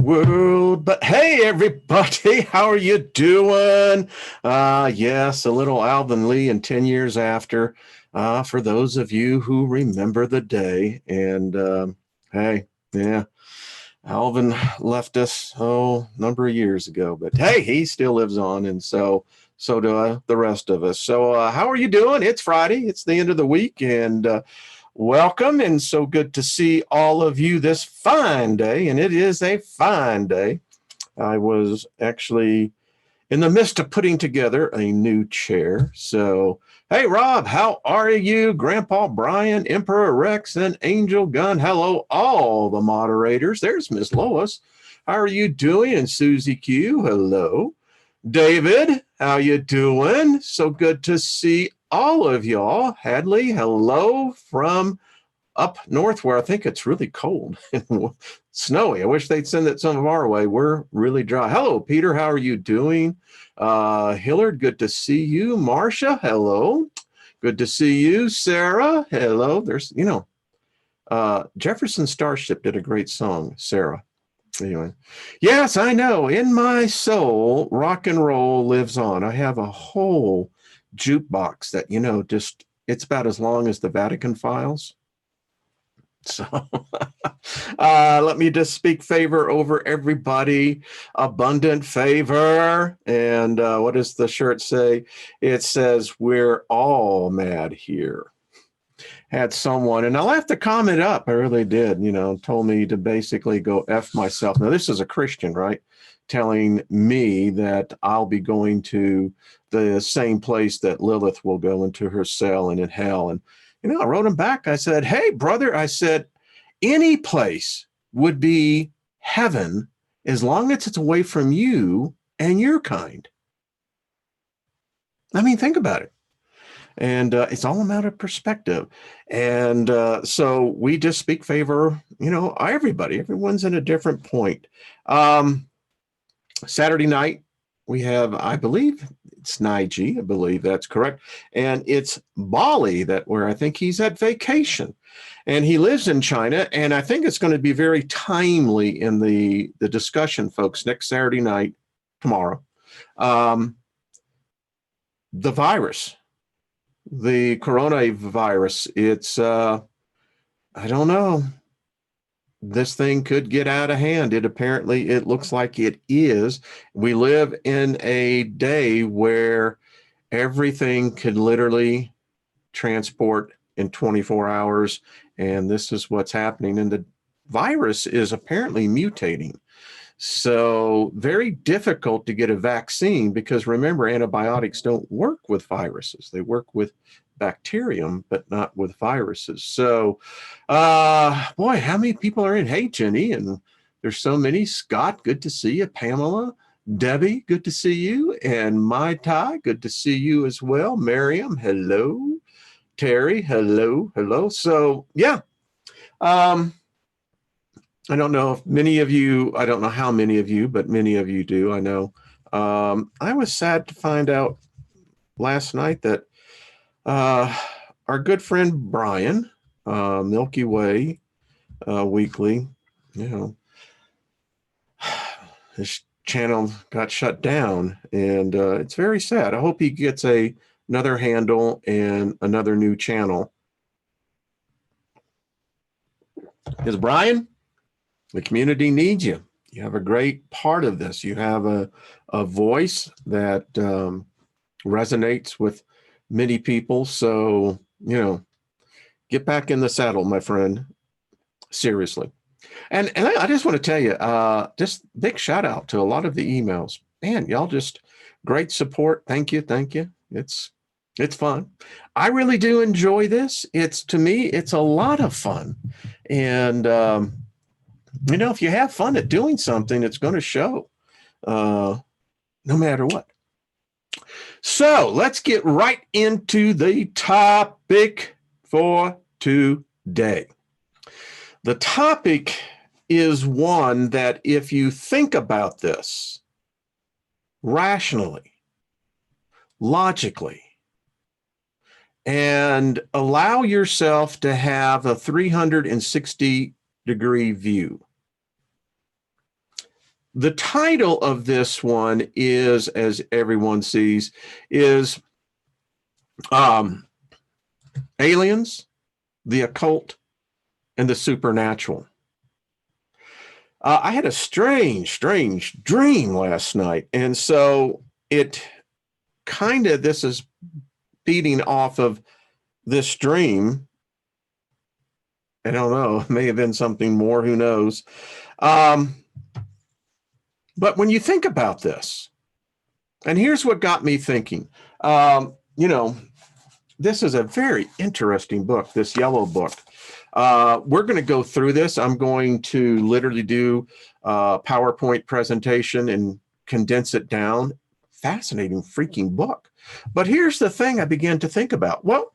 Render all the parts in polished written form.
world. But hey, everybody, how are you doing? Yes, a little Alvin Lee and 10 years after, for those of you who remember the day. And hey, yeah, Alvin left us, a number of years ago. But hey, he still lives on. And so do the rest of us. So how are you doing? It's Friday. It's the end of the week. And welcome, and so good to see all of you this fine day, and it is a fine day. I was actually in the midst of putting together a new chair. So, hey, Rob, how are you? Grandpa Brian, Emperor Rex, and Angel Gun. Hello, all the moderators. There's Miss Lois. How are you doing? And Susie Q, hello. David, how you doing? So good to see all of y'all. Hadley, hello from up north where I think it's really cold and snowy. I wish they'd send it some of our way. We're really dry. Hello, Peter. How are you doing? Hillard, good to see you. Marcia, hello. Good to see you. Sarah, hello. There's, Jefferson Starship did a great song, Sarah. Anyway, yes, I know. In my soul, rock and roll lives on. I have a whole jukebox that, just it's about as long as the Vatican files. So let me just speak favor over everybody, abundant favor. And what does the shirt say? It says, we're all mad here. Had someone, and I left the comment up, I really did, told me to basically go F myself. Now, this is a Christian, right? Telling me that I'll be going to the same place that Lilith will go into her cell and in hell. And, I wrote him back. I said, hey, brother, I said, any place would be heaven as long as it's away from you and your kind. I mean, think about it. And it's all a matter of perspective. And so we just speak favor, everyone's in a different point. Saturday night, we have, I believe it's Nige, I believe that's correct. And it's Bali where I think he's at vacation. And he lives in China. And I think it's going to be very timely in the discussion, folks, next Saturday night, tomorrow. The virus. The coronavirus, it's, I don't know. This thing could get out of hand. It looks like it is. We live in a day where everything could literally transport in 24 hours. And this is what's happening. And the virus is apparently mutating. So very difficult to get a vaccine because remember, antibiotics don't work with viruses. They work with bacterium, but not with viruses. So, boy, how many people are in? Hey, Jenny, and there's so many. Scott, good to see you. Pamela, Debbie, good to see you. And Mai Tai, good to see you as well. Miriam, hello. Terry, hello, hello. So, yeah. I don't know if many of you, I don't know how many of you, but many of you do, I know. I was sad to find out last night that our good friend Brian, Milky Way Weekly, his channel got shut down, and it's very sad. I hope he gets another handle and another new channel. Because Brian, the community needs you. You have a great part of this. You have a voice that resonates with many people. So, get back in the saddle, my friend. Seriously. And I just want to tell you, just big shout out to a lot of the emails. Man, y'all just great support. Thank you. Thank you. It's fun. I really do enjoy this. To me, it's a lot of fun. And, if you have fun at doing something, it's going to show no matter what. So let's get right into the topic for today. The topic is one that if you think about this rationally, logically, and allow yourself to have a 360-degree view, The title of this one is, as everyone sees, is Aliens, the Occult, and the Supernatural. I had a strange dream last night. And so it kind of, this is feeding off of this dream. I don't know, it may have been something more, who knows. But when you think about this, and here's what got me thinking, this is a very interesting book, this yellow book. We're going to go through this. I'm going to literally do a PowerPoint presentation and condense it down. Fascinating freaking book. But here's the thing I began to think about. Well,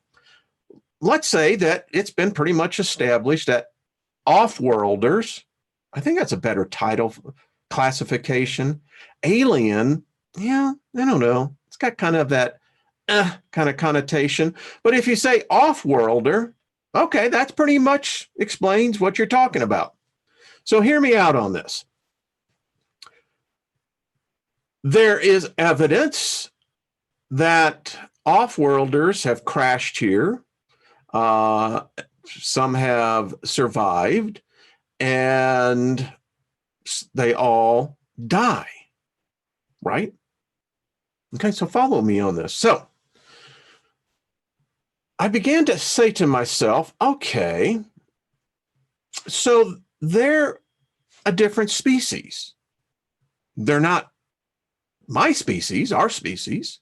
let's say that it's been pretty much established that Offworlders, I think that's a better title classification. Alien, yeah, I don't know. It's got kind of that kind of connotation. But if you say Offworlder, okay, that's pretty much explains what you're talking about. So hear me out on this. There is evidence that Offworlders have crashed here. Some have survived, and they all die, right? Okay, so follow me on this. So I began to say to myself, okay, so they're a different species. They're not my species, our species.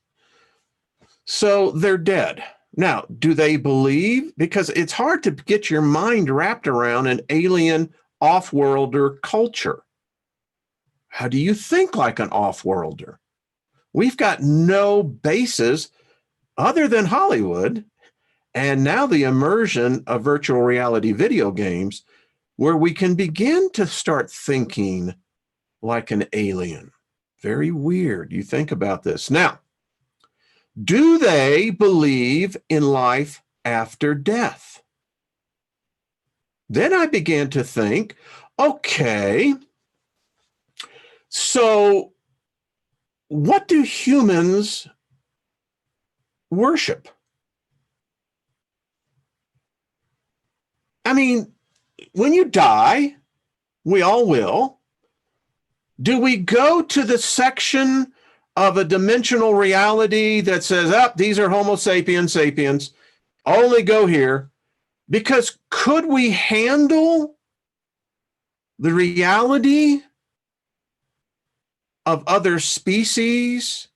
So they're dead. Now, do they believe? Because it's hard to get your mind wrapped around an alien off-worlder culture. How do you think like an off-worlder? We've got no basis other than Hollywood and now the immersion of virtual reality video games where we can begin to start thinking like an alien. Very weird. You think about this. Now, do they believe in life after death? Then I began to think, okay, so what do humans worship? I mean, when you die, we all will. Do we go to the section of a dimensional reality that says, these are Homo sapiens, only go here? Because could we handle the reality of other species?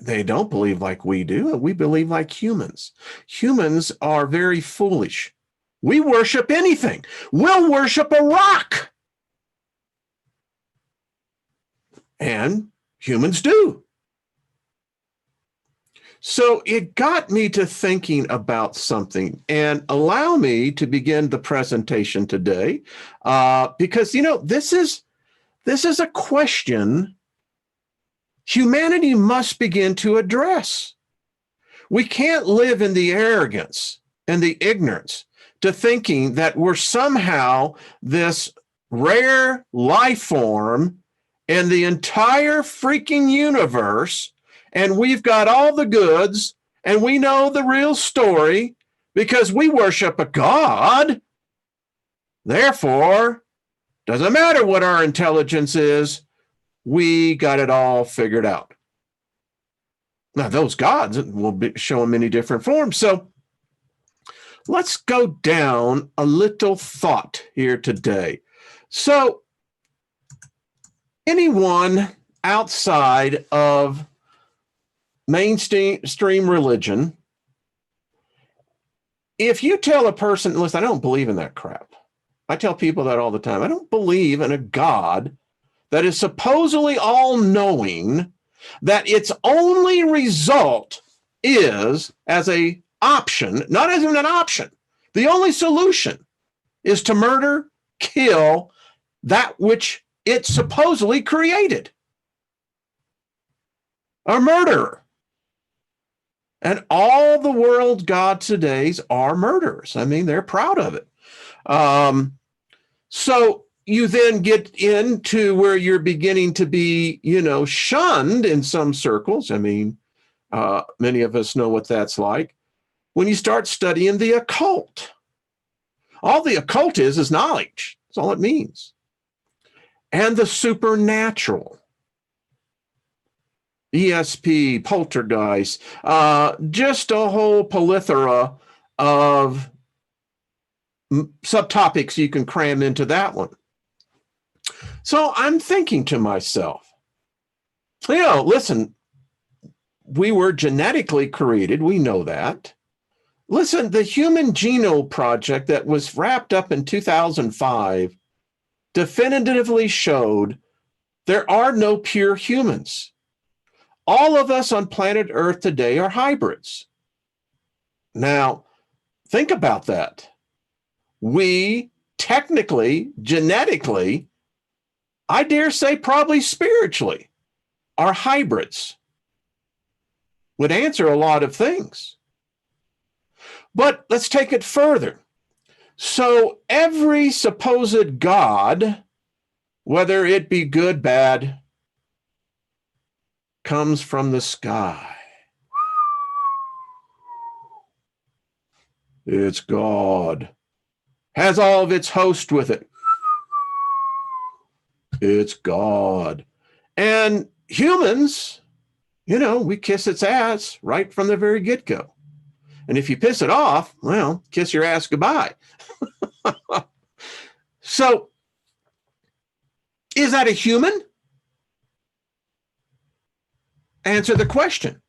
They don't believe like we do. We believe like humans. Humans are very foolish. We worship anything. We'll worship a rock. And humans do. So it got me to thinking about something, and allow me to begin the presentation today, because, this is a question humanity must begin to address. We can't live in the arrogance and the ignorance to thinking that we're somehow this rare life form in the entire freaking universe, and we've got all the goods, and we know the real story because we worship a God. Therefore, doesn't matter what our intelligence is, we got it all figured out. Now, those gods will be shown many different forms. So let's go down a little thought here today. So anyone outside of mainstream religion, if you tell a person, listen, I don't believe in that crap. I tell people that all the time. I don't believe in a God that is supposedly all-knowing, that its only result is as a option, not as an option. The only solution is to murder, kill that which it supposedly created. A murderer. And all the world's gods today are murderers. I mean, they're proud of it. So you then get into where you're beginning to be, shunned in some circles. I mean, many of us know what that's like. When you start studying the occult, all the occult is knowledge. That's all it means. And the supernatural, ESP, poltergeist, just a whole plethora of subtopics you can cram into that one. So I'm thinking to myself, listen, we were genetically created. We know that. Listen, the Human Genome Project that was wrapped up in 2005 definitively showed there are no pure humans. All of us on planet Earth today are hybrids. Now, think about that. We technically, genetically, I dare say probably spiritually, are hybrids. Would answer a lot of things. But let's take it further. So every supposed God, whether it be good, bad, comes from the sky. It's God. Has all of its host with it. It's God. And humans, we kiss its ass right from the very get-go. And if you piss it off, well, kiss your ass goodbye. So, is that a human? Answer the question.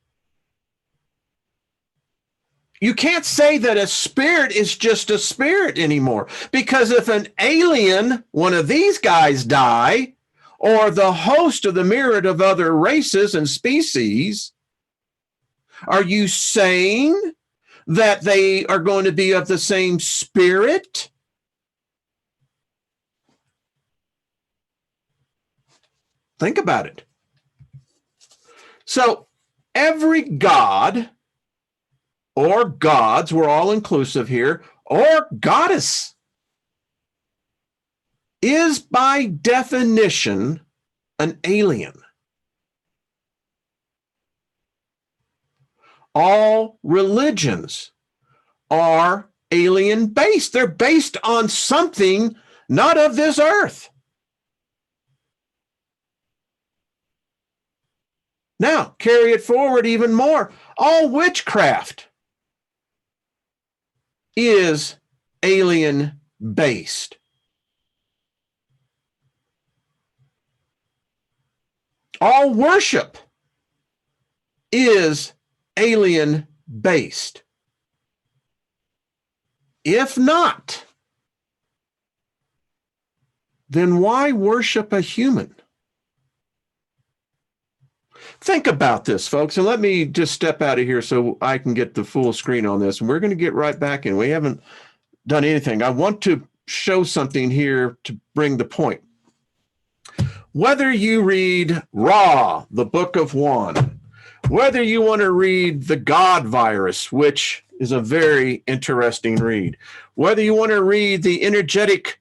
You can't say that a spirit is just a spirit anymore, because if an alien, one of these guys, die, or the host of the myriad of other races and species, are you saying that they are going to be of the same spirit? Think about it. So every god or gods, we're all inclusive here, or goddess is by definition an alien. All religions are alien based. They're based on something not of this earth. Now, carry it forward even more. All witchcraft is alien based. All worship is alien based. If not, then why worship a human? Think about this, folks, and let me just step out of here so I can get the full screen on this. And we're going to get right back in. We haven't done anything. I want to show something here to bring the point. Whether you read Ra, the Book of One, whether you want to read The God Virus, which is a very interesting read, whether you want to read The Energetic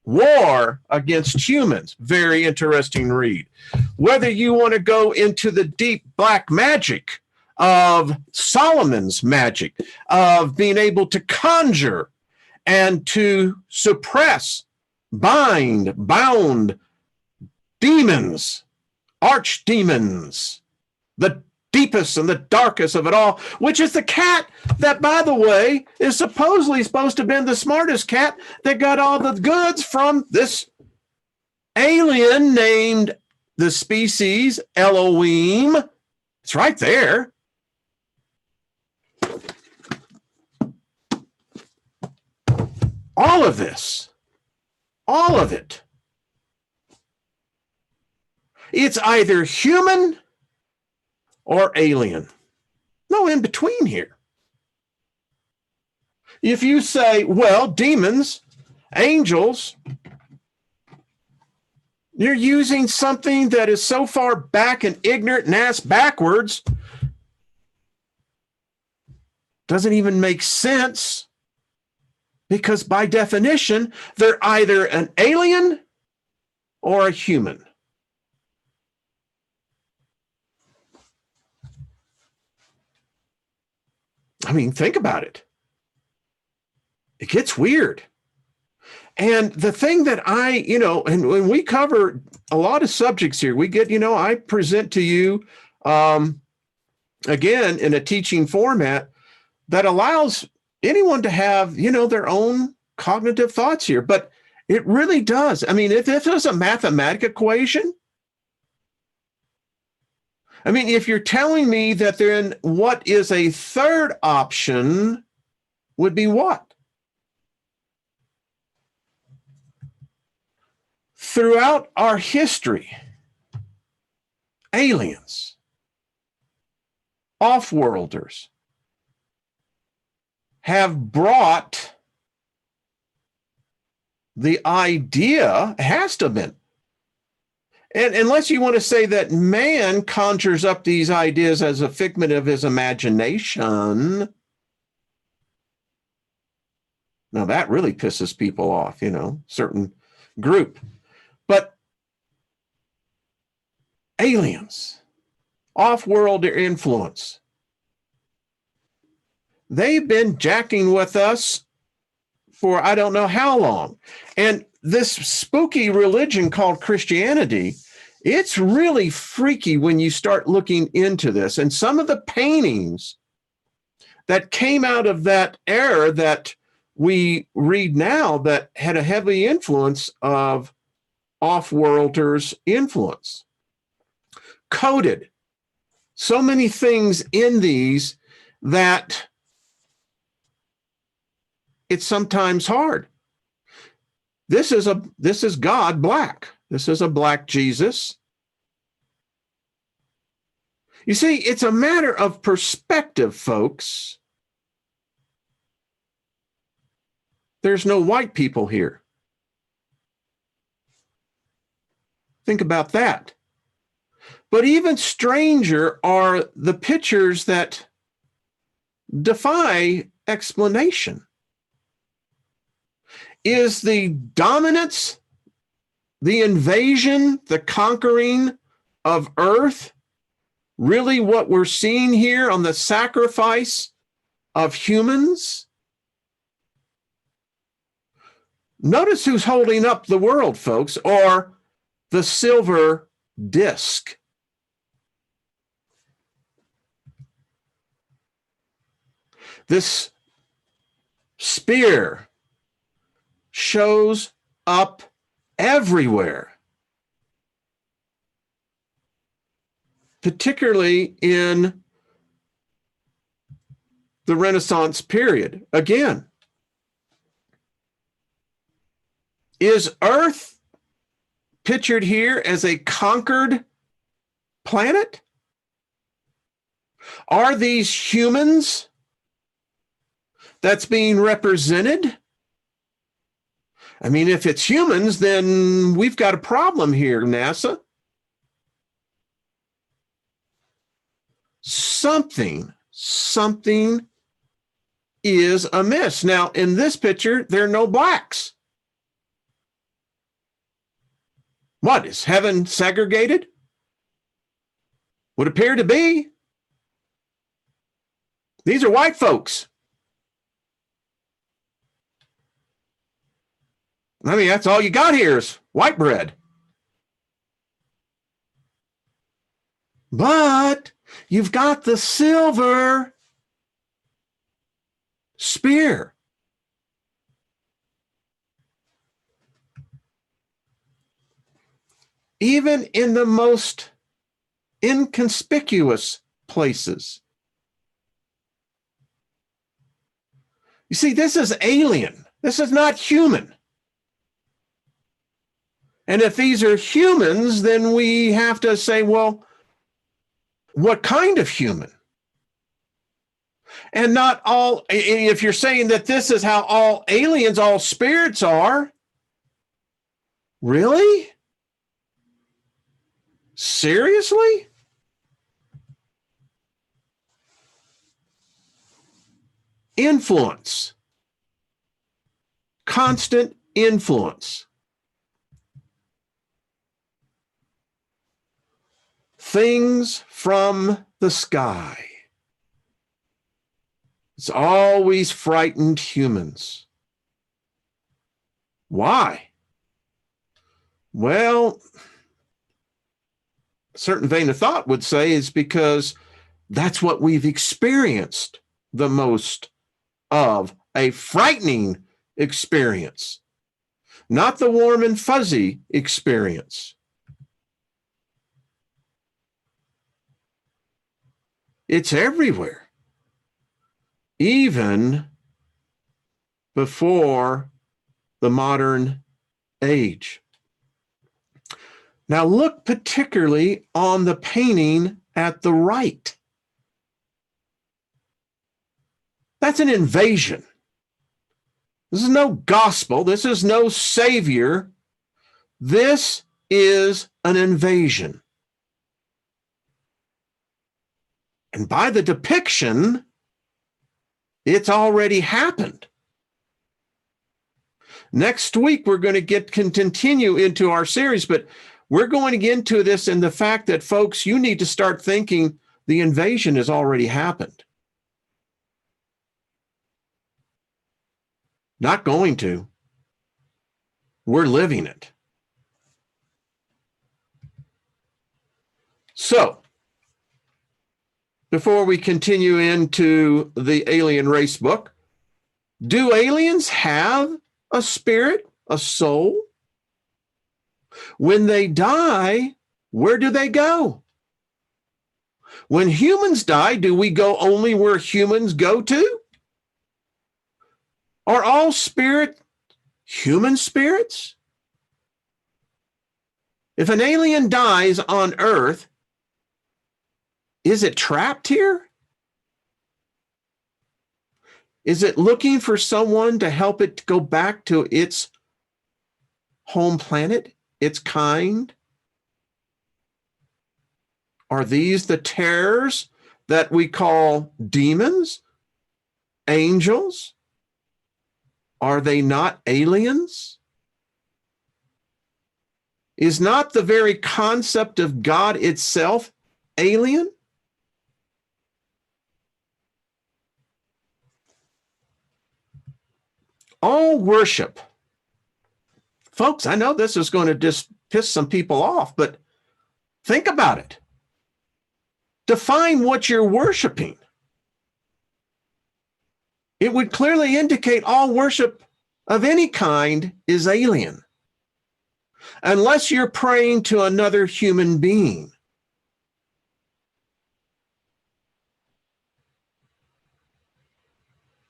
War Against Humans, very interesting read, whether you want to go into the deep black magic of Solomon's magic, of being able to conjure and to suppress, bound demons, archdemons, the deepest and the darkest of it all, which is the cat that, by the way, is supposedly supposed to have been the smartest cat that got all the goods from this alien named the species Elohim. It's right there. All of this, all of it, it's either human or alien. No in between here. If you say, well, demons, angels, you're using something that is so far back and ignorant and ass backwards, doesn't even make sense, because by definition, they're either an alien or a human? I mean, think about it. It gets weird. And the thing that and when we cover a lot of subjects here, we get, I present to you, again, in a teaching format that allows anyone to have, their own cognitive thoughts here. But it really does. I mean, if this was a mathematical equation, I mean, if you're telling me that then what is a third option would be what? Throughout our history, aliens, offworlders have brought the idea, has to have been, and unless you want to say that man conjures up these ideas as a figment of his imagination, now that really pisses people off, certain group. But aliens, off-world influence, they've been jacking with us for I don't know how long. And this spooky religion called Christianity, it's really freaky when you start looking into this. And some of the paintings that came out of that era that we read now that had a heavy influence of off-worlders' influence. Coded so many things in these that it's sometimes hard. This is God black. This is a black Jesus. You see, it's a matter of perspective, folks. There's no white people here. Think about that. But even stranger are the pictures that defy explanation. Is the dominance, the invasion, the conquering of Earth really what we're seeing here on the sacrifice of humans? Notice who's holding up the world, folks, or the silver disc. This spear shows up everywhere, particularly in the Renaissance period. Again, is Earth pictured here as a conquered planet? Are these humans that's being represented? I mean, if it's humans, then we've got a problem here, NASA. Something is amiss. Now, in this picture, there are no blacks. What, is heaven segregated? Would appear to be. These are white folks. I mean, that's all you got here is white bread. But you've got the silver spear. Even in the most inconspicuous places. You see, this is alien. This is not human. And if these are humans, then we have to say, well, what kind of human? And not all, if you're saying that this is how all aliens, all spirits are, really? Seriously? Influence. Constant influence. things from the sky. It's always frightened humans. Why? Well, a certain vein of thought would say is because that's what we've experienced the most of, a frightening experience, not the warm and fuzzy experience. It's everywhere, even before the modern age. Now look particularly on the painting at the right. That's an invasion. This is no gospel. This is no savior. This is an invasion. And by the depiction, it's already happened. Next week, we're going to continue into our series, but we're going to get into this in the fact that, folks, you need to start thinking the invasion has already happened. Not going to. We're living it. So, before we continue into the alien race book, do aliens have a spirit, a soul? When they die, where do they go? When humans die, do we go only where humans go to? Are all spirit human spirits? If an alien dies on Earth, is it trapped here? Is it looking for someone to help it go back to its home planet, its kind? Are these the terrors that we call demons, angels? Are they not aliens? Is not the very concept of God itself alien? All worship. Folks, I know this is going to just piss some people off, but think about it. Define what you're worshiping. It would clearly indicate all worship of any kind is alien, unless you're praying to another human being.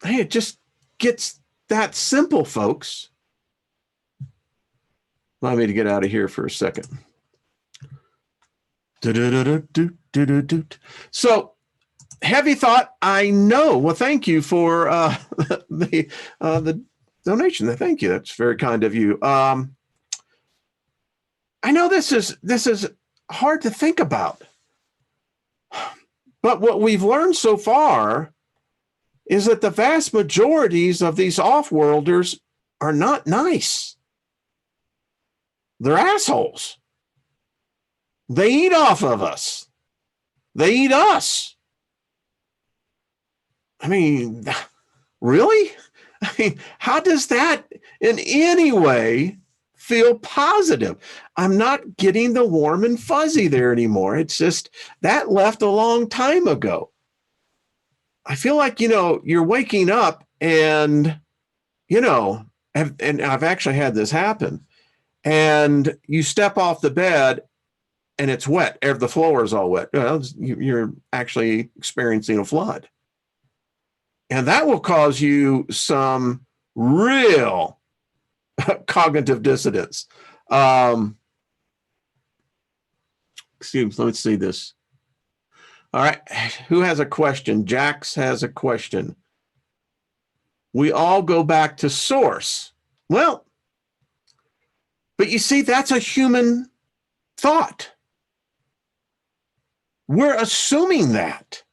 Hey, it just gets that simple, folks. Allow me to get out of here for a second. So, heavy thought, I know. Well, thank you for the donation. Thank you. That's very kind of you. I know this is hard to think about, but what we've learned so far is that the vast majorities of these off-worlders are not nice. They're assholes. They eat off of us. They eat us. I mean, really? I mean, how does that in any way feel positive? I'm not getting the warm and fuzzy there anymore. It's just that left a long time ago. I feel like, you're waking up and, and I've actually had this happen, and you step off the bed and it's wet. The floor is all wet. You're actually experiencing a flood. And that will cause you some real cognitive dissonance. Excuse me, let's see this. All right, who has a question? Jax has a question. We all go back to source. Well, but you see, that's a human thought. We're assuming that.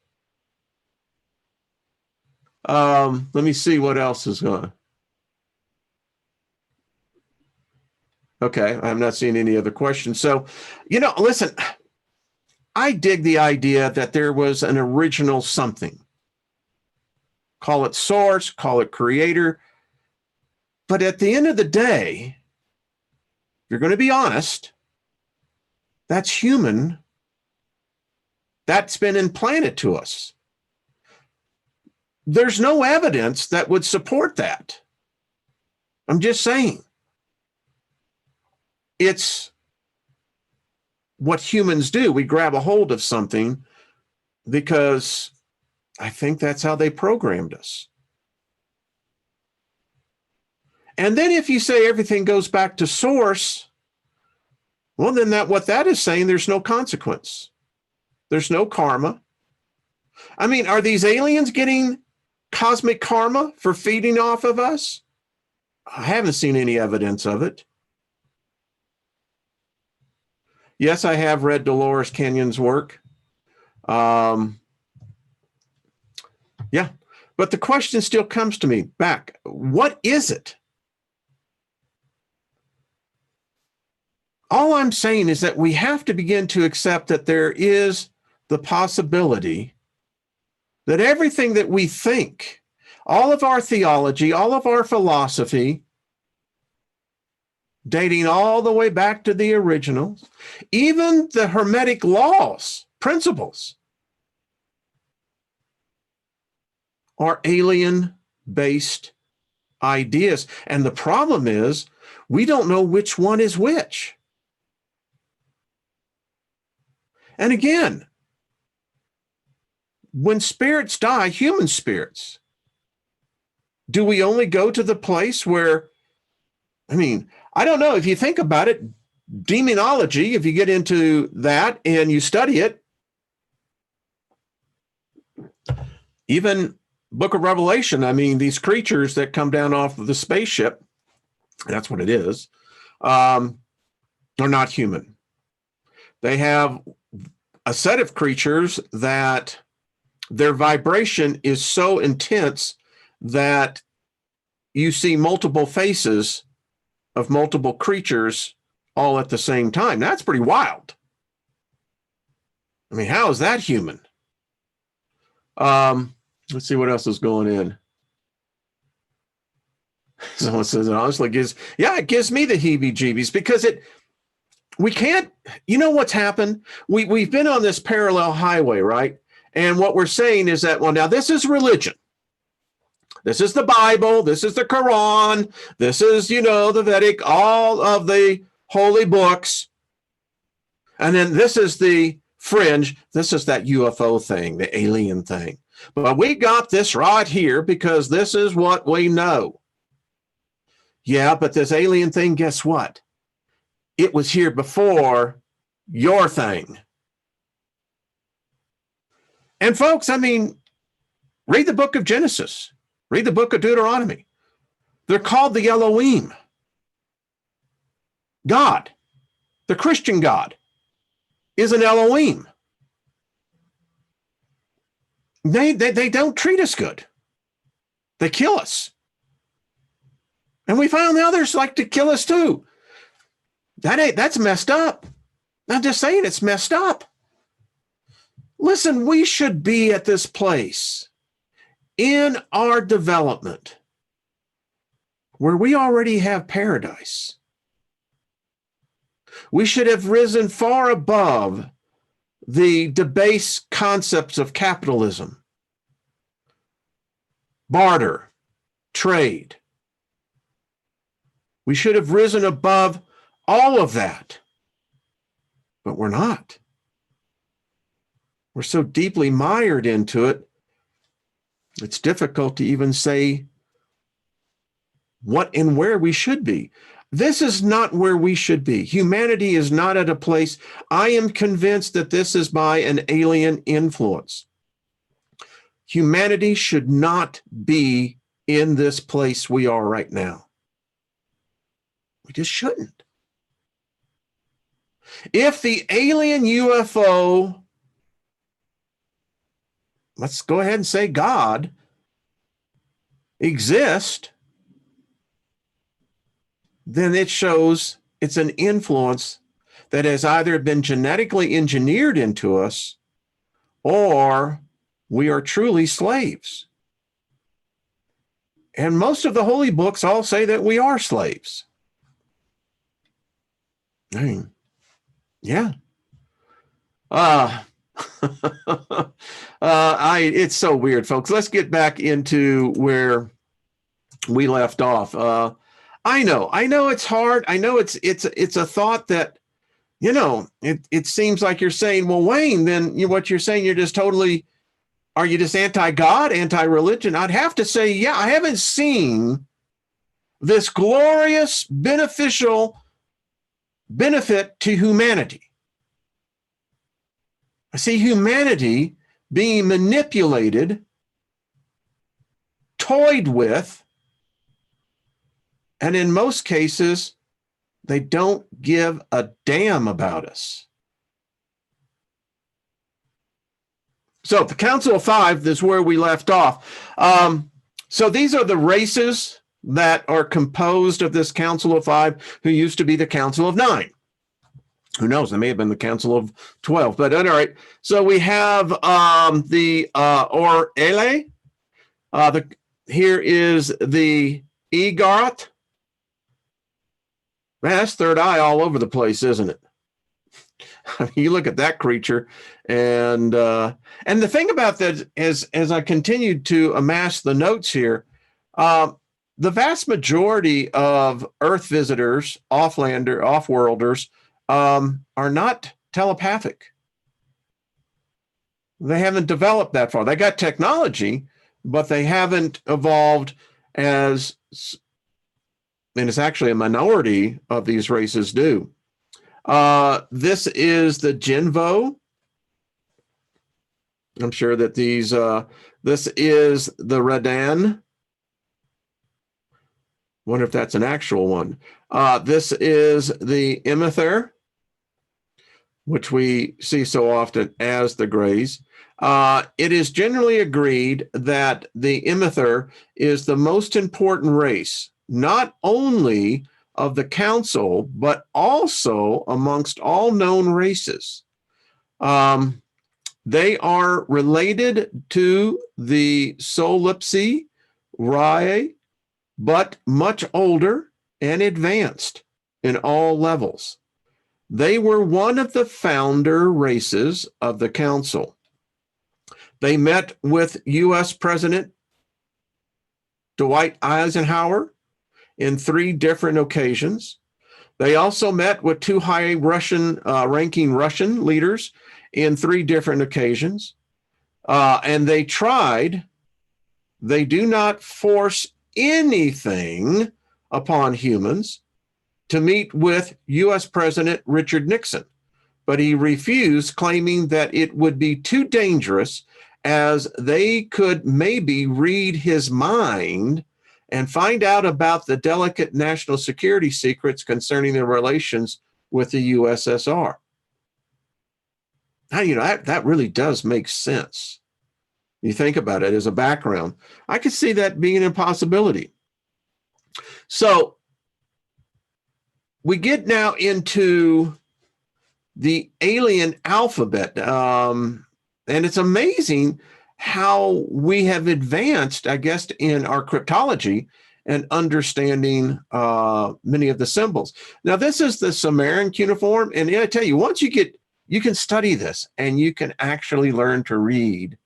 Let me see what else is going. Okay, I'm not seeing any other questions. So, listen, I dig the idea that there was an original something. Call it source, call it creator. But at the end of the day, if you're going to be honest, that's human. That's been implanted to us. There's no evidence that would support that. I'm just saying. It's what humans do. We grab a hold of something because I think that's how they programmed us. And then if you say everything goes back to source, well, then what that is saying, there's no consequence. There's no karma. I mean, are these aliens getting cosmic karma for feeding off of us? I haven't seen any evidence of it. Yes, I have read Dolores Kenyon's work. Yeah, but the question still comes to me back. What is it? All I'm saying is that we have to begin to accept that there is the possibility that everything that we think, all of our theology, all of our philosophy, dating all the way back to the originals, even the Hermetic laws, principles, are alien-based ideas. And the problem is, we don't know which one is which. And again, when spirits die, human spirits, do we only go to the place where, I mean, I don't know, if you think about it, demonology, if you get into that and you study it, even Book of Revelation, I mean, these creatures that come down off of the spaceship, that's what it is, are not human. They have a set of creatures that their vibration is so intense that you see multiple faces of multiple creatures all at the same time. That's pretty wild. I mean, how is that human? Let's see what else is going in. Someone says it honestly it gives me the heebie-jeebies because we can't, you know what's happened? We've been on this parallel highway, right? And what we're saying is that, well, now this is religion. This is the Bible. This is the Quran. This is, the Vedic, all of the holy books. And then this is the fringe. This is that UFO thing, the alien thing. But we got this right here because this is what we know. Yeah, but this alien thing, guess what? It was here before your thing. And folks, I mean, read the book of Genesis. Read the book of Deuteronomy. They're called the Elohim. God, the Christian God, is an Elohim. They don't treat us good. They kill us. And we found others like to kill us too. That's messed up. I'm just saying it's messed up. Listen, we should be at this place in our development where we already have paradise. We should have risen far above the debased concepts of capitalism, barter, trade. We should have risen above all of that, but we're not. We're so deeply mired into it, it's difficult to even say what and where we should be. This is not where we should be. Humanity is not at a place. I am convinced that this is by an alien influence. Humanity should not be in this place we are right now. We just shouldn't. If the alien UFO, let's go ahead and say God, exist, then it shows it's an influence that has either been genetically engineered into us or we are truly slaves. And most of the holy books all say that we are slaves. I mean, yeah. It's so weird, folks. Let's get back into where we left off. I know it's hard. I know it's a thought that, it seems like you're saying, well, Wayne, then what you're saying, you're just totally, are you just anti-God, anti-religion? I'd have to say, yeah, I haven't seen this glorious, beneficial benefit to humanity. I see humanity being manipulated, toyed with, and in most cases, they don't give a damn about us. So the Council of Five is where we left off. So these are the races that are composed of this Council of Five, who used to be the Council of Nine. Who knows? They may have been the Council of 12. But all right. So we have the Orele. Here is the Igarat. Man, that's third eye all over the place, isn't it? I mean, you look at that creature, and the thing about that is, as I continued to amass the notes here, the vast majority of Earth visitors, off-worlders, are not telepathic. They haven't developed that far. They got technology, but they haven't evolved and it's actually a minority of these races do. This is the Jinvo. I'm sure that this is the Radan. Wonder if that's an actual one. This is the Imether, which we see so often as the Greys. It is generally agreed that the Imether is the most important race, not only of the council, but also amongst all known races. They are related to the Solipsi, Rai, but much older and advanced in all levels. They were one of the founder races of the council. They met with U.S. President Dwight Eisenhower in 3 different occasions. They also met with 2 high ranking Russian leaders in 3 different occasions. And they do not force anything upon humans, to meet with U.S. President Richard Nixon. But he refused, claiming that it would be too dangerous, as they could maybe read his mind and find out about the delicate national security secrets concerning their relations with the USSR. Now, that really does make sense. You think about it as a background. I could see that being an impossibility. So we get now into the alien alphabet. And it's amazing how we have advanced, I guess, in our cryptology and understanding many of the symbols. Now, this is the Sumerian cuneiform. And I tell you, once you can study this and you can actually learn to read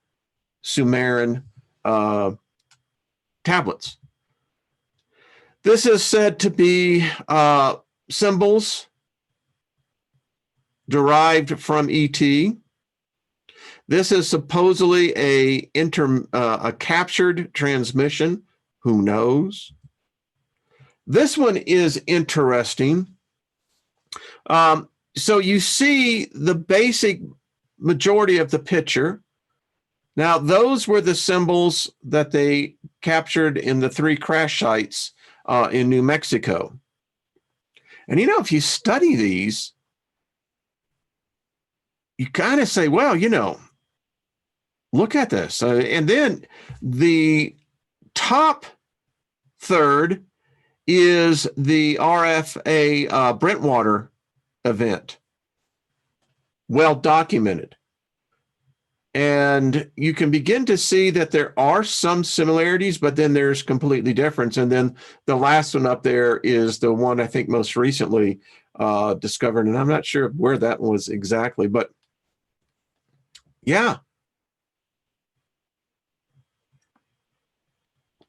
Sumerian tablets. This is said to be symbols derived from ET. This is supposedly a captured transmission. Who knows? This one is interesting. So you see the basic majority of the picture. Now, those were the symbols that they captured in the 3 crash sites in New Mexico. And if you study these, you kind of say, well, look at this. And then the top third is the RFA Brentwater event well documented. And you can begin to see that there are some similarities, but then there's completely difference. And then the last one up there is the one I think most recently discovered. And I'm not sure where that was exactly, but yeah.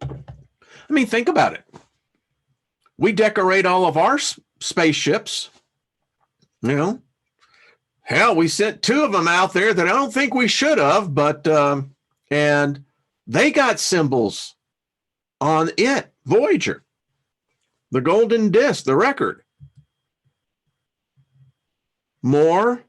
I mean, think about it. We decorate all of our spaceships, you know. Hell, we sent 2 of them out there that I don't think we should have, but and they got symbols on it. Voyager, the golden disc, the record. More.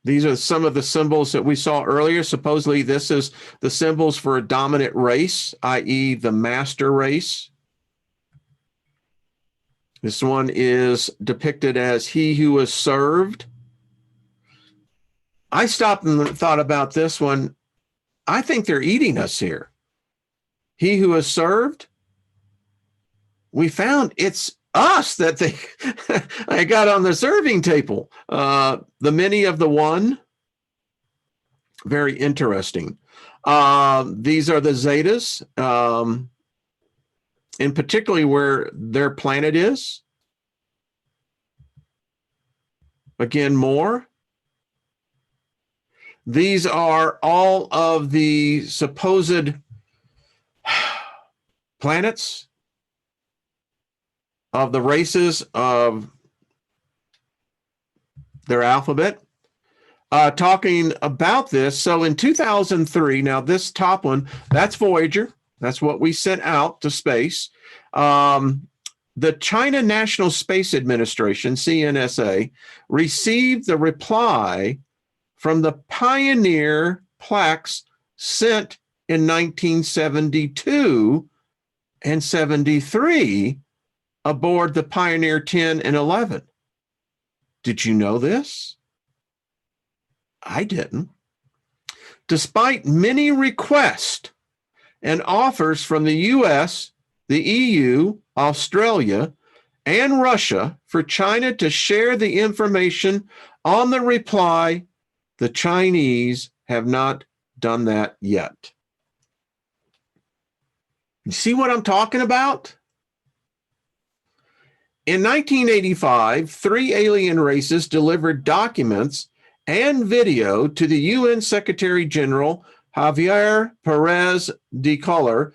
These are some of the symbols that we saw earlier. Supposedly, this is the symbols for a dominant race, i.e., the master race. This one is depicted as he who is served. I stopped and thought about this one. I think they're eating us here. He who is served. We found it's us that they I got on the serving table. The many of the one. Very interesting. These are the Zetas. And particularly where their planet is. Again, more. These are all of the supposed planets of the races of their alphabet. Talking about this. So in 2003, now this top one, that's Voyager. That's what we sent out to space. The China National Space Administration, CNSA, received the reply from the Pioneer plaques sent in 1972 and 73 aboard the Pioneer 10 and 11. Did you know this? I didn't. Despite many requests and offers from the U.S., the EU, Australia, and Russia for China to share the information on the reply, the Chinese have not done that yet. You see what I'm talking about? In 1985, 3 alien races delivered documents and video to the UN Secretary General Javier Perez de Colar,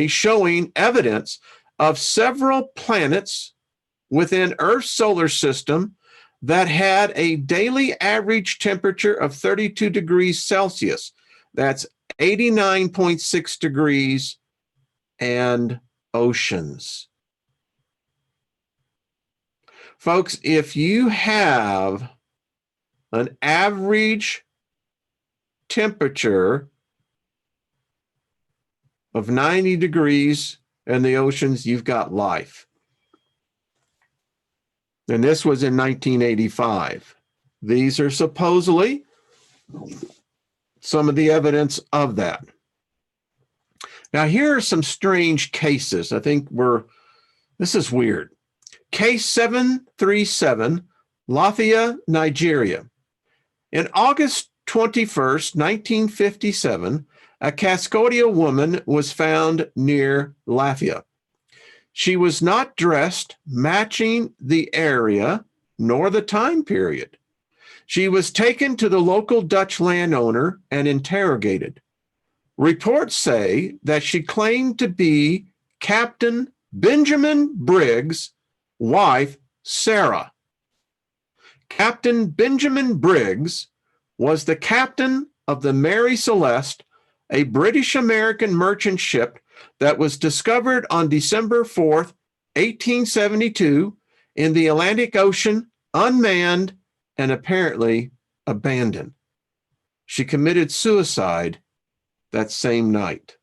showing evidence of several planets within Earth's solar system that had a daily average temperature of 32 degrees Celsius. That's 89.6 degrees, and oceans. Folks, if you have an average temperature of 90 degrees in the oceans, you've got life. And this was in 1985. These are supposedly some of the evidence of that. Now, here are some strange cases. I think this is weird. Case 737, Lafia, Nigeria. In August 21st, 1957, a Cascodia woman was found near Lafia. She was not dressed matching the area nor the time period. She was taken to the local Dutch landowner and interrogated. Reports say that she claimed to be Captain Benjamin Briggs' wife, Sarah. Captain Benjamin Briggs was the captain of the Mary Celeste, a British-American merchant ship that was discovered on December 4th, 1872 in the Atlantic Ocean, unmanned and apparently abandoned. She committed suicide that same night.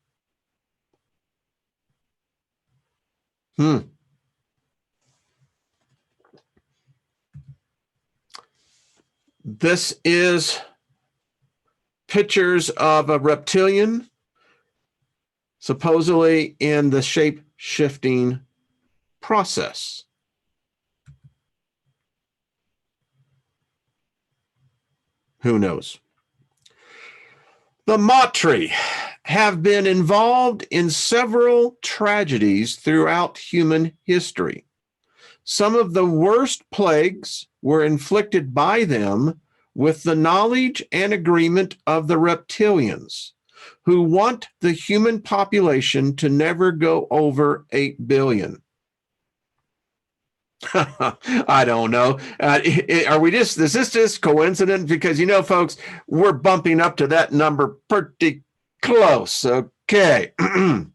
This is pictures of a reptilian, supposedly in the shape-shifting process? Who knows? The Matri have been involved in several tragedies throughout human history. Some of the worst plagues were inflicted by them with the knowledge and agreement of the reptilians, who want the human population to never go over 8 billion. I don't know. Is this just coincidence? Because, folks, we're bumping up to that number pretty close. Okay. The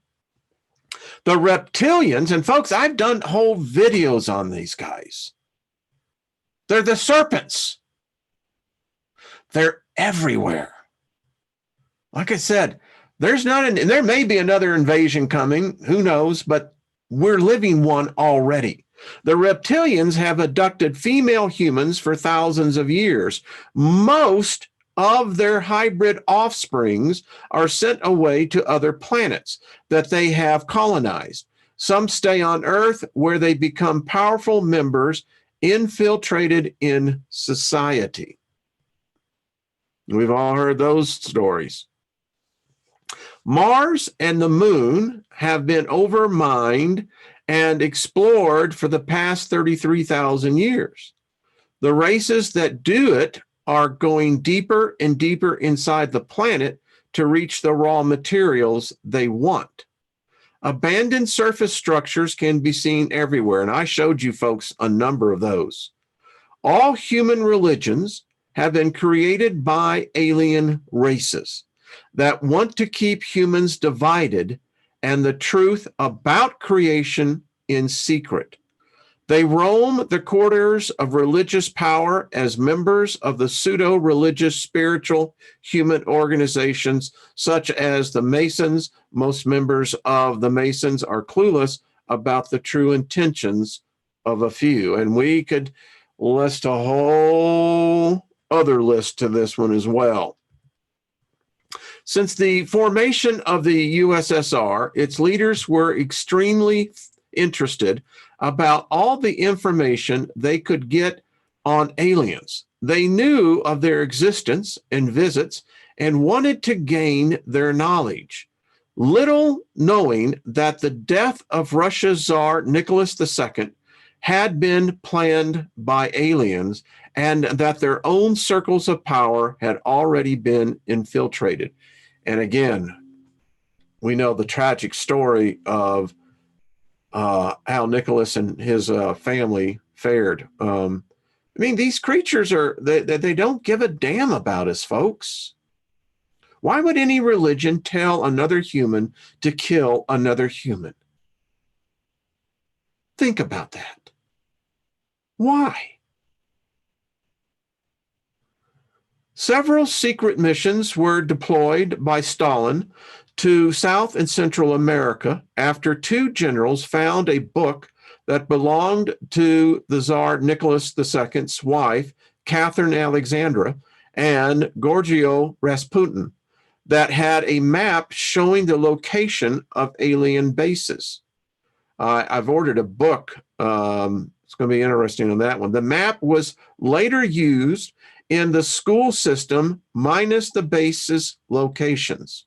reptilians, and folks, I've done whole videos on these guys. They're the serpents. They're everywhere. Like I said, there may be another invasion coming, who knows, but we're living one already. The reptilians have abducted female humans for thousands of years. Most of their hybrid offsprings are sent away to other planets that they have colonized. Some stay on Earth, where they become powerful members infiltrated in society. We've all heard those stories. Mars and the moon have been overmined and explored for the past 33,000 years. The races that do it are going deeper and deeper inside the planet to reach the raw materials they want. Abandoned surface structures can be seen everywhere, and I showed you folks a number of those. All human religions have been created by alien races that want to keep humans divided and the truth about creation in secret. They roam the corridors of religious power as members of the pseudo-religious spiritual human organizations such as the Masons. Most members of the Masons are clueless about the true intentions of a few. And we could list a whole other list to this one as well. Since the formation of the USSR, its leaders were extremely interested about all the information they could get on aliens. They knew of their existence and visits and wanted to gain their knowledge, little knowing that the death of Russia's Tsar Nicholas II had been planned by aliens and that their own circles of power had already been infiltrated. And again, we know the tragic story of how Nicholas and his family fared. These creatures they don't give a damn about us, folks. Why would any religion tell another human to kill another human? Think about that. Why? Several secret missions were deployed by Stalin to South and Central America after two generals found a book that belonged to the Tsar Nicholas II's wife, Catherine Alexandra, and Gorgio Rasputin, that had a map showing the location of alien bases. I've ordered a book. It's going to be interesting on that one. The map was later used in the school system minus the base's locations.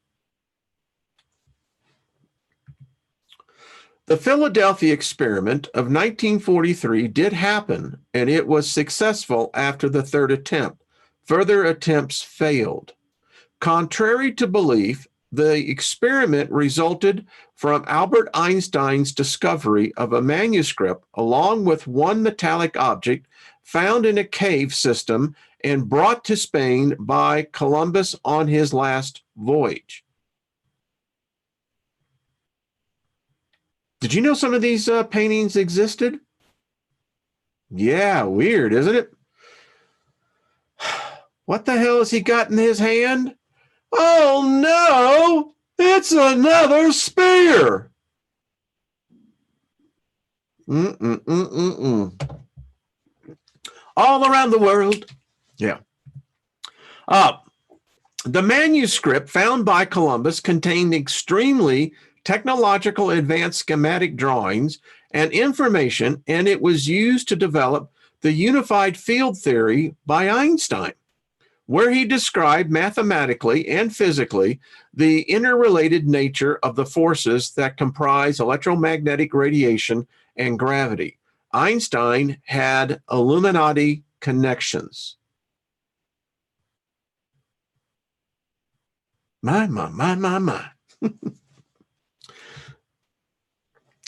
The Philadelphia experiment of 1943 did happen, and it was successful after the third attempt. Further attempts failed. Contrary to belief, the experiment resulted from Albert Einstein's discovery of a manuscript along with one metallic object found in a cave system and brought to Spain by Columbus on his last voyage. Did you know some of these paintings existed? Yeah, weird, isn't it? What the hell has he got in his hand? Oh no, it's another spear. All around the world. Yeah. The manuscript found by Columbus contained extremely technological advanced schematic drawings and information, and it was used to develop the unified field theory by Einstein, where he described mathematically and physically the interrelated nature of the forces that comprise electromagnetic radiation and gravity. Einstein had Illuminati connections. My.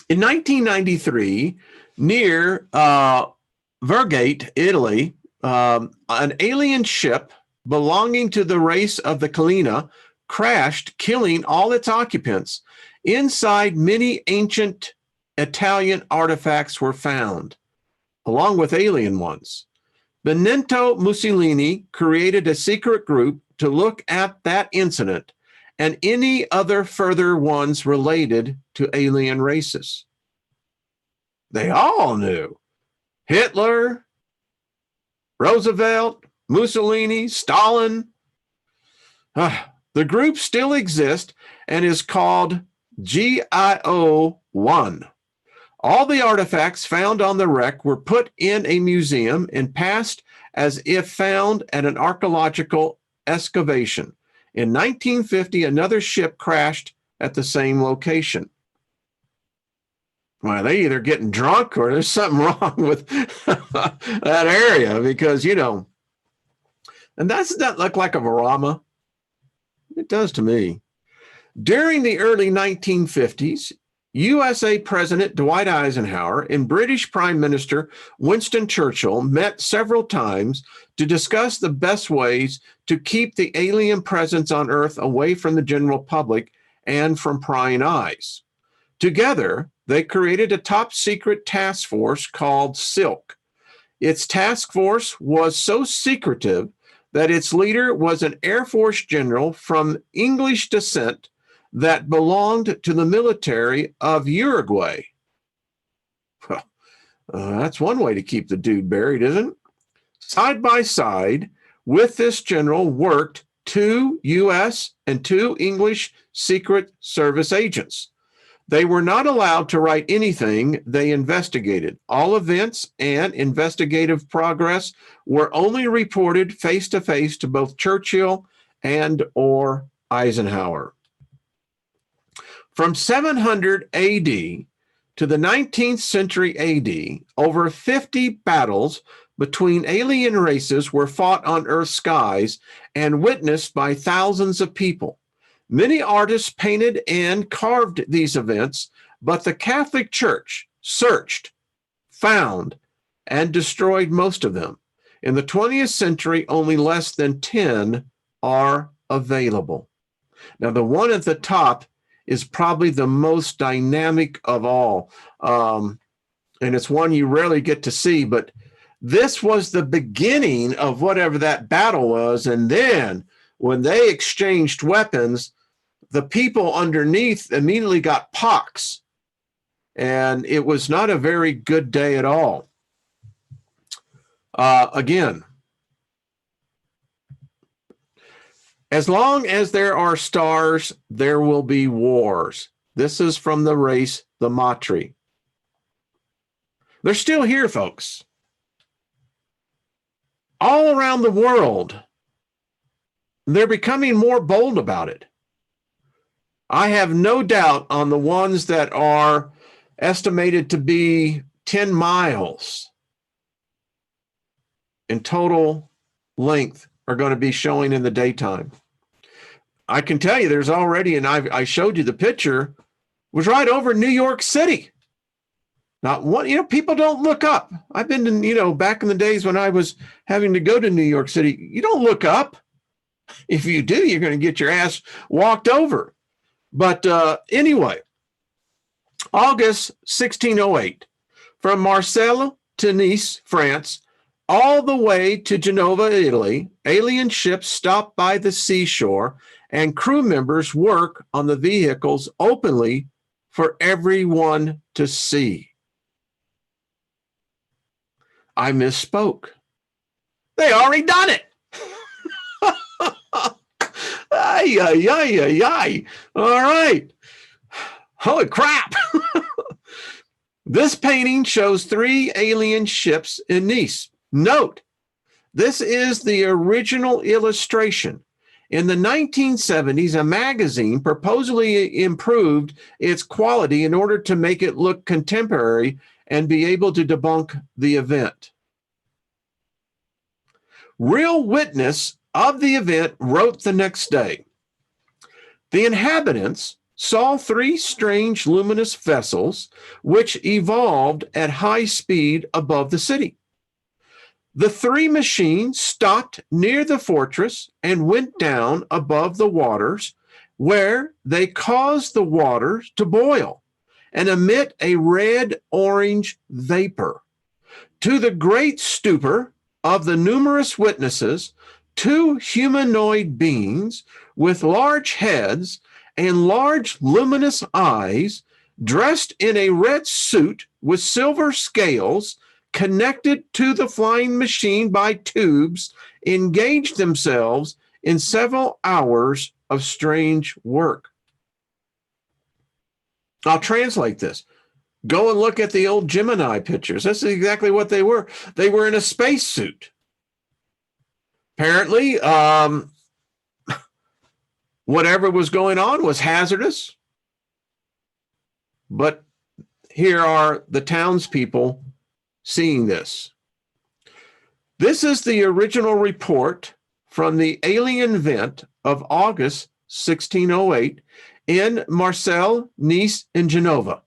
In 1993, near Vergate, Italy, an alien ship belonging to the race of the Kalina crashed, killing all its occupants. Inside, many ancient Italian artifacts were found, along with alien ones. Benito Mussolini created a secret group to look at that incident and any other further ones related to alien races. They all knew. Hitler, Roosevelt, Mussolini, Stalin. The group still exists and is called GIO-1. All the artifacts found on the wreck were put in a museum and passed as if found at an archaeological excavation. In 1950, another ship crashed at the same location. Well, they either getting drunk or there's something wrong with that area because, and doesn't that look like a Varama? It does to me. During the early 1950s, USA President Dwight Eisenhower and British Prime Minister Winston Churchill met several times to discuss the best ways to keep the alien presence on Earth away from the general public and from prying eyes. Together, they created a top secret task force called SILK. Its task force was so secretive that its leader was an Air Force general from English descent that belonged to the military of Uruguay. Well, that's one way to keep the dude buried, isn't it? Side by side with this general worked 2 U.S. and 2 English Secret Service agents. They were not allowed to write anything they investigated. All events and investigative progress were only reported face-to-face to both Churchill and or Eisenhower. From 700 AD to the 19th century AD, over 50 battles between alien races were fought on Earth's skies and witnessed by thousands of people. Many artists painted and carved these events, but the Catholic Church searched, found, and destroyed most of them. In the 20th century, only less than 10 are available. Now, the one at the top is probably the most dynamic of all, and it's one you rarely get to see, but this was the beginning of whatever that battle was, and then when they exchanged weapons, the people underneath immediately got pox, and it was not a very good day at all. Again, as long as there are stars, there will be wars. This is from the race, the Matri. They're still here, folks. All around the world, they're becoming more bold about it. I have no doubt on the ones that are estimated to be 10 miles in total length are going to be showing in the daytime. I can tell you there's already, and I showed you the picture, was right over New York City. Not one, people don't look up. I've been to, back in the days when I was having to go to New York City, you don't look up. If you do, you're going to get your ass walked over. But anyway, August 1608, from Marseille to Nice, France, all the way to Genova, Italy, alien ships stop by the seashore and crew members work on the vehicles openly for everyone to see. I misspoke. They already done it. Ay, ay, ay, ay, ay. All right. Holy crap. This painting shows 3 alien ships in Nice. Note, this is the original illustration. In the 1970s, a magazine purportedly improved its quality in order to make it look contemporary and be able to debunk the event. Real witness of the event wrote the next day, the inhabitants saw 3 strange luminous vessels which evolved at high speed above the city. The 3 machines stopped near the fortress and went down above the waters, where they caused the water to boil and emit a red-orange vapor. To the great stupor of the numerous witnesses, 2 humanoid beings with large heads and large luminous eyes, dressed in a red suit with silver scales, connected to the flying machine by tubes, engaged themselves in several hours of strange work. I'll translate this. Go and look at the old Gemini pictures. This is exactly what they were. They were in a spacesuit. Apparently, whatever was going on was hazardous. But here are the townspeople seeing this. This is the original report from the alien event of August 1608 in Marseille, Nice, and Genova.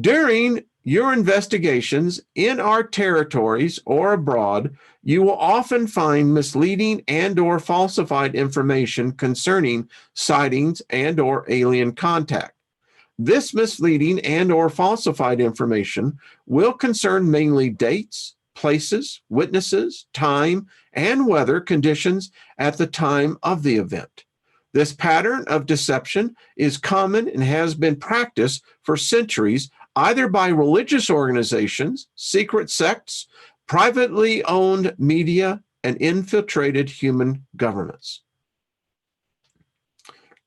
During your investigations in our territories or abroad, you will often find misleading and or falsified information concerning sightings and or alien contact. This misleading and or falsified information will concern mainly dates, places, witnesses, time, and weather conditions at the time of the event. This pattern of deception is common and has been practiced for centuries, either by religious organizations, secret sects, privately owned media, and infiltrated human governments.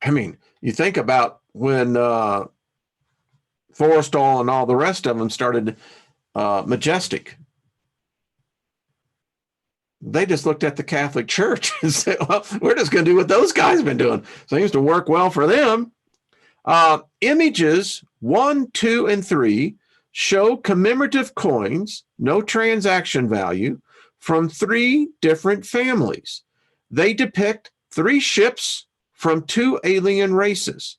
I mean, you think about when Forrestal and all the rest of them started Majestic. They just looked at the Catholic Church and said, well, we're just going to do what those guys have been doing. Seems to work well for them. Images 1, 2, and 3 show commemorative coins, no transaction value, from 3 different families. They depict 3 ships from 2 alien races.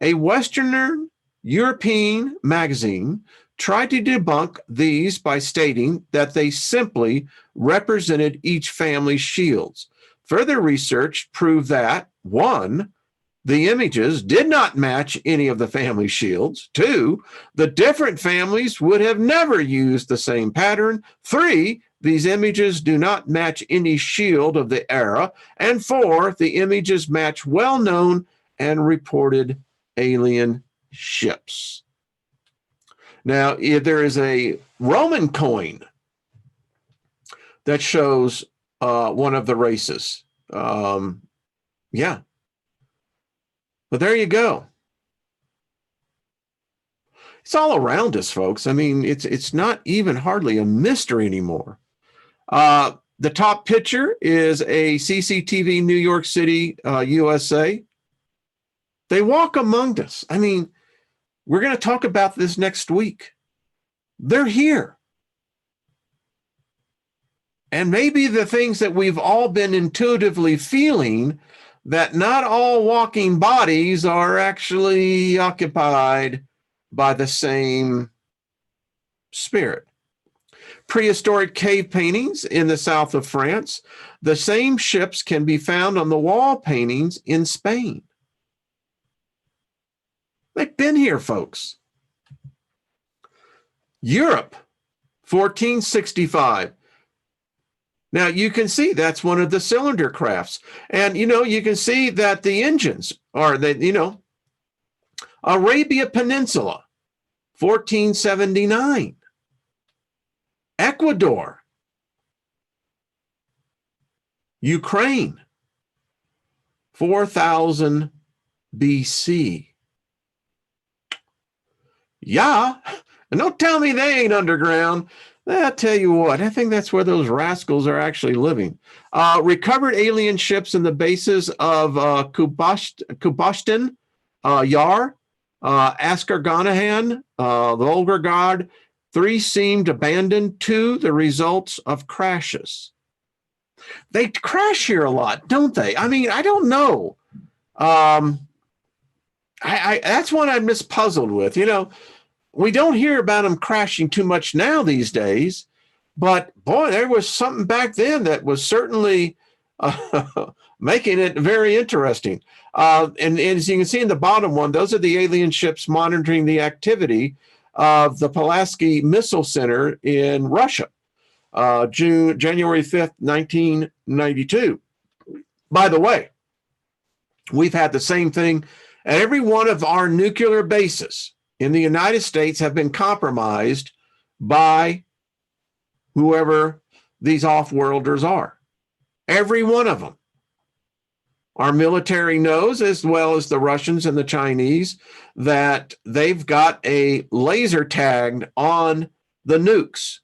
A Western European magazine tried to debunk these by stating that they simply represented each family's shields. Further research proved that, 1, the images did not match any of the family shields. 2, the different families would have never used the same pattern. 3, these images do not match any shield of the era. And 4, the images match well-known and reported alien ships. Now, there is a Roman coin that shows one of the races. Yeah. But there you go. It's all around us, folks. I mean, it's not even hardly a mystery anymore. The top picture is a CCTV New York City, USA. They walk among us. I mean, we're going to talk about this next week. They're here. And maybe the things that we've all been intuitively feeling, that not all walking bodies are actually occupied by the same spirit. Prehistoric cave paintings in the south of France. The same ships can be found on the wall paintings in Spain. They've been here, folks. Europe, 1465. Now, you can see that's one of the cylinder crafts. And, you can see that the engines are, Arabia Peninsula, 1479. Ecuador. Ukraine, 4000 BC. Yeah, And don't tell me they ain't underground. I'll tell you what, I think that's where those rascals are actually living. Recovered alien ships in the bases of Kubashtin, Yar, Askarganahan, Volgograd. 3 seemed abandoned. 2, the results of crashes. They crash here a lot, don't they? I mean, I don't know. That's one I'm just puzzled with. You know, we don't hear about them crashing too much now these days, but boy, there was something back then that was certainly making it very interesting. And as you can see in the bottom one, those are the alien ships monitoring the activity of the Pulaski Missile Center in Russia, January 5th, 1992. By the way, we've had the same thing at every one of our nuclear bases in the United States have been compromised by whoever these off-worlders are. Every one of them. Our military knows, as well as the Russians and the Chinese, that they've got a laser tagged on the nukes.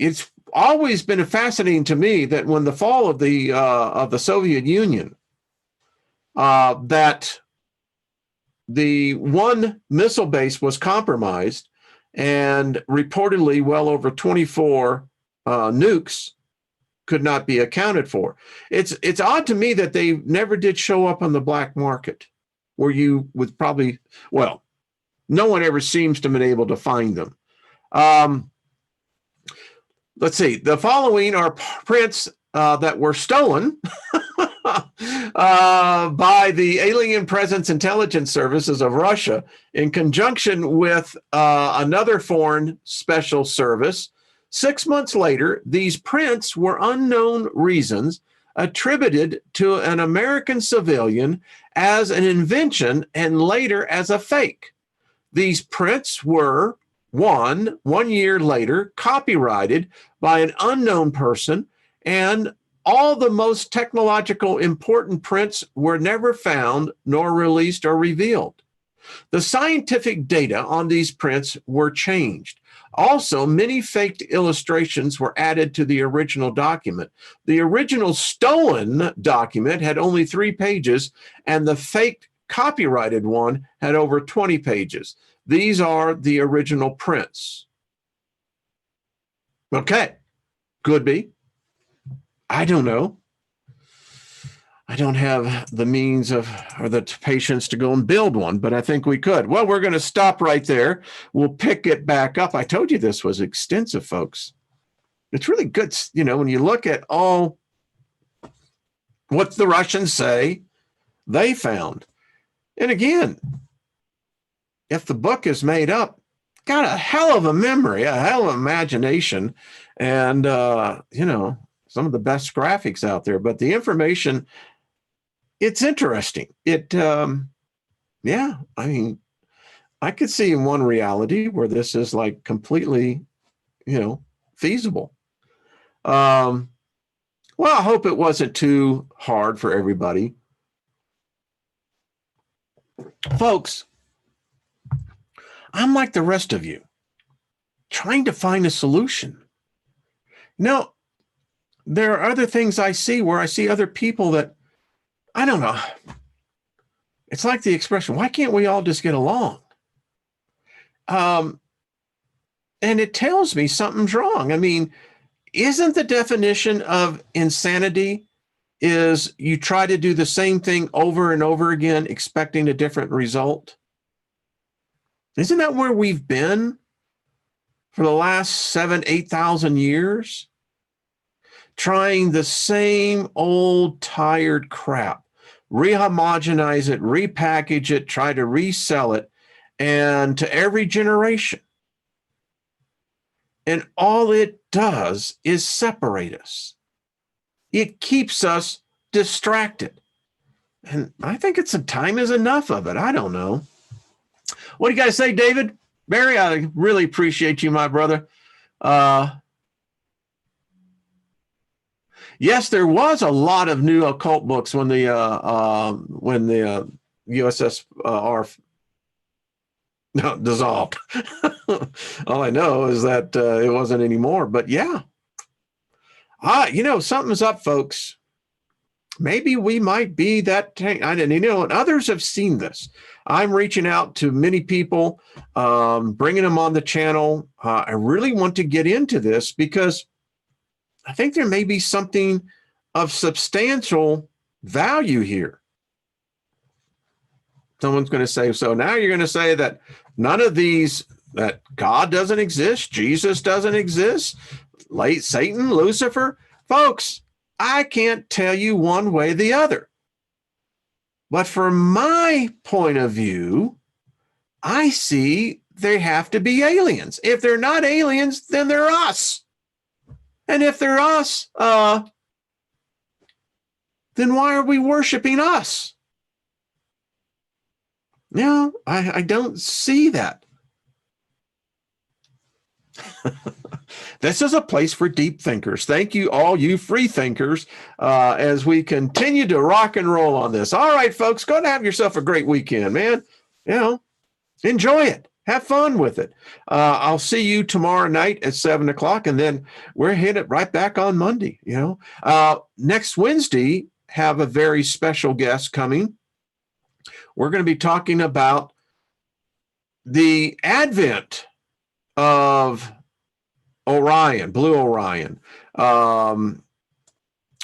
It's always been fascinating to me that when the fall of the Soviet Union, that the one missile base was compromised, and reportedly well over 24 nukes could not be accounted for. It's odd to me that they never did show up on the black market, where you would probably, well, no one ever seems to have been able to find them. Let's see. The following are prints that were stolen by the Alien Presence Intelligence Services of Russia in conjunction with another foreign special service. 6 months later, these prints were unknown reasons attributed to an American civilian as an invention and later as a fake. These prints were, one year later, copyrighted by an unknown person, and all the most technological important prints were never found, nor released or revealed. The scientific data on these prints were changed. Also, many faked illustrations were added to the original document. The original stolen document had only 3 pages, and the faked copyrighted one had over 20 pages. These are the original prints. Okay, could be. I don't know. I don't have the means of or the patience to go and build one, but I think we could. Well, we're going to stop right there. We'll pick it back up. I told you this was extensive, folks. It's really good, you know, when you look at all what the Russians say they found. And again, if the book is made up, got a hell of a memory, a hell of imagination, and, you know, some of the best graphics out there. But the information, it's interesting. Yeah, I mean, I could see in one reality where this is like completely, you know, feasible. Well, I hope it wasn't too hard for everybody. Folks, I'm like the rest of you, trying to find a solution. No, there are other things I see where I see other people that, I don't know. It's like the expression, why can't we all just get along? And it tells me something's wrong. I mean, isn't the definition of insanity is you try to do the same thing over and over again, expecting a different result? Isn't that where we've been for the last 7,000 to 8,000 years? Trying the same old tired crap, rehomogenize it, repackage it, try to resell it, and to every generation. And all it does is separate us. It keeps us distracted. And I think it's time is enough of it. I don't know. What do you guys say, David? Barry, I really appreciate you, my brother. Yes, there was a lot of new occult books when the USSR No, dissolved. All I know is that it wasn't anymore. But yeah, something's up, folks. Maybe we might be that tank. And others have seen this. I'm reaching out to many people, bringing them on the channel. I really want to get into this because I think there may be something of substantial value here. Someone's going to say, so now you're going to say that none of these, that God doesn't exist, Jesus doesn't exist, Satan, Lucifer. Folks, I can't tell you one way or the other. But from my point of view, I see they have to be aliens. If they're not aliens, then they're us. And if they're us, then why are we worshiping us? No, I don't see that. This is a place for deep thinkers. Thank you, all you free thinkers, as we continue to rock and roll on this. All right, folks, go and have yourself a great weekend, man. Enjoy it. Have fun with it. I'll see you tomorrow night at 7 o'clock, and then we're hitting it right back on Monday. Next Wednesday, have a very special guest coming. We're going to be talking about the advent of Orion, Blue Orion,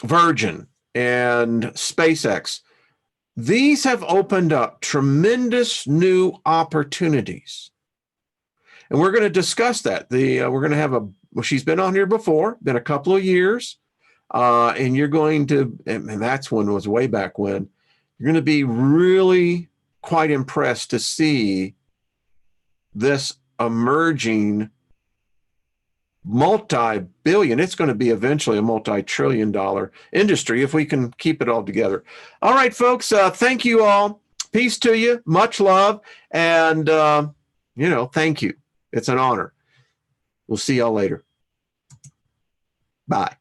Virgin, and SpaceX. These have opened up tremendous new opportunities. And we're going to discuss that. We're going to have she's been on here before, been a couple of years. And you're going to, and that's when it was way back when, you're going to be really quite impressed to see this emerging multi-billion, it's going to be eventually a multi-trillion-dollar industry if we can keep it all together. All right, folks, thank you all. Peace to you. Much love. And, thank you. It's an honor. We'll see y'all later. Bye.